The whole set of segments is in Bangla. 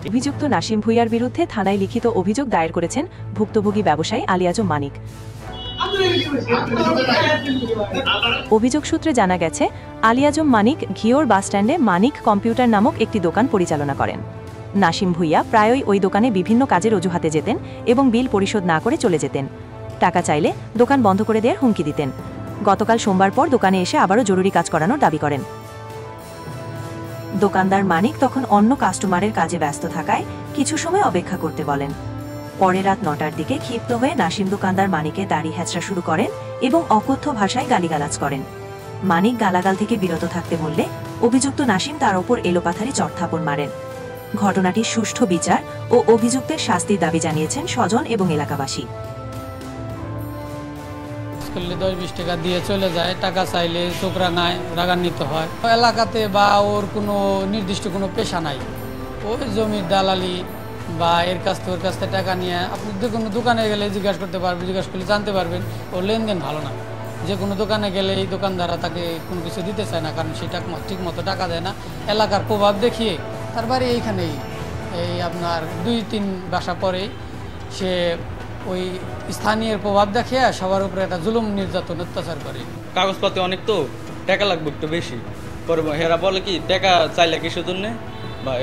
অভিযুক্ত নাসিম ভূঁইয়ার বিরুদ্ধে থানায় লিখিত অভিযোগ দায়ের করেছেন ভুক্তভোগী ব্যবসায়ী আলী আজম মানিক। অভিযোগ সূত্রে জানা গেছে, আলী আজম মানিক ঘিওর বাসস্ট্যান্ডে মানিক কম্পিউটার নামক একটি দোকান পরিচালনা করেন। নাসিম ভূঁইয়া প্রায়ই ওই দোকানে বিভিন্ন কাজের অজুহাতে যেতেন এবং বিল পরিশোধ না করে চলে যেতেন। টাকা চাইলে দোকান বন্ধ করে দেওয়ার হুমকি দিতেন। গতকাল সোমবার পর দোকানে এসে আবারও জরুরি কাজ করানোর দাবি করেন। দোকানদার মানিক তখন অন্য কাস্টমারের কাজে ব্যস্ত থাকায় কিছু সময় অপেক্ষা করতে বলেন। পরে রাত 9টার দিকে ক্ষিপ্ত হয়ে নাসিম দোকানদার মানিকে দাড়ি হেঁচড়া শুরু করেন এবং অকথ্য ভাষায় গালিগালাজ করেন। মানিক গালাগাল থেকে বিরত থাকতে বললে অভিযুক্ত নাসিম তার ওপর এলোপাথারি চড়থাপড় মারেন। ঘটনাটির সুষ্ঠু বিচার ও অভিযুক্তের শাস্তির দাবি জানিয়েছেন স্বজন এবং এলাকাবাসী। 10-20 টাকা দিয়ে চলে যায়, টাকা চাইলে চোখ রাঙায়, রাগান্বিত হয়। এলাকাতে বা ওর কোনো নির্দিষ্ট কোনো পেশা নাই, ওই জমির দালালি বা এর কাছ থেকে ওর কাছ থেকে টাকা নিয়ে আপনি যে কোনো দোকানে গেলে জিজ্ঞাসা করতে পারবেন, জিজ্ঞাসা করলে জানতে পারবেন ওর লেনদেন ভালো না। যে কোনো দোকানে গেলে এই দোকানদাররা তাকে কোনো কিছু দিতে চায় না, কারণ সে ঠিক মতো টাকা দেয় না। এলাকার প্রভাব দেখিয়ে তার বাড়ি এইখানেই, এই আপনার 2-3 বাসা পরে সে ওই স্থানীয় প্রভাব দেখে সবার উপরে একটা জুলুম নির্যাতন অত্যাচার করে। কাগজপাতি অনেক তো টাকা লাগবে একটু বেশি, পরে হেরা বলে কি টাকা চাইলে কিসের জন্যে বা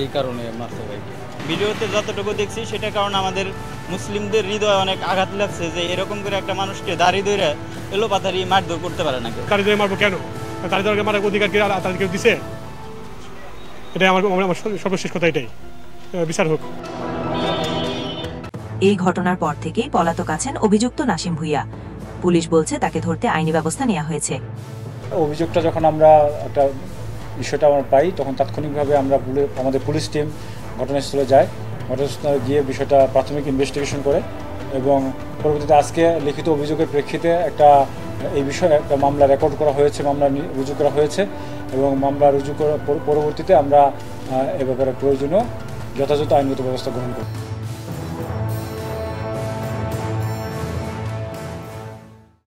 এই কারণে মারতে ভাই। ভিডিওতে যতটুকু দেখছি সেটা কারণ আমাদের মুসলিমদের হৃদয়ে অনেক আঘাত লাগছে যে এরকম করে একটা মানুষকে দাড়ি ধরে এলোপাতারি মারধর করতে পারে না। দাড়ি ধরে মারবো কেন? দাড়ি ধরে মারার অধিকার কি তাদেরকে দিছে? এটাই আমার সর্বশেষ কথা, এটাই বিচার হোক। এই ঘটনার পর থেকেই পলাতক আছেন অভিযুক্ত নাসিম ভূঁইয়া। পুলিশ বলছে তাকে ধরতে আইনি ব্যবস্থা নেওয়া হয়েছে। অভিযোগটা যখন আমরা একটা বিষয়টা আমরা পাই তখন তাৎক্ষণিকভাবে আমরা আমাদের পুলিশ টিম ঘটনাস্থলে যায়। ঘটনাস্থলে গিয়ে বিষয়টা প্রাথমিক ইনভেস্টিগেশন করে এবং পরবর্তীতে আজকে লিখিত অভিযোগের প্রেক্ষিতে এই বিষয়ে একটা মামলা রেকর্ড করা হয়েছে, মামলা রুজু করা হয়েছে এবং মামলা রুজু করার পরবর্তীতে আমরা এ ব্যাপারে প্রয়োজনীয় যথাযথ আইনগত ব্যবস্থা গ্রহণ করি।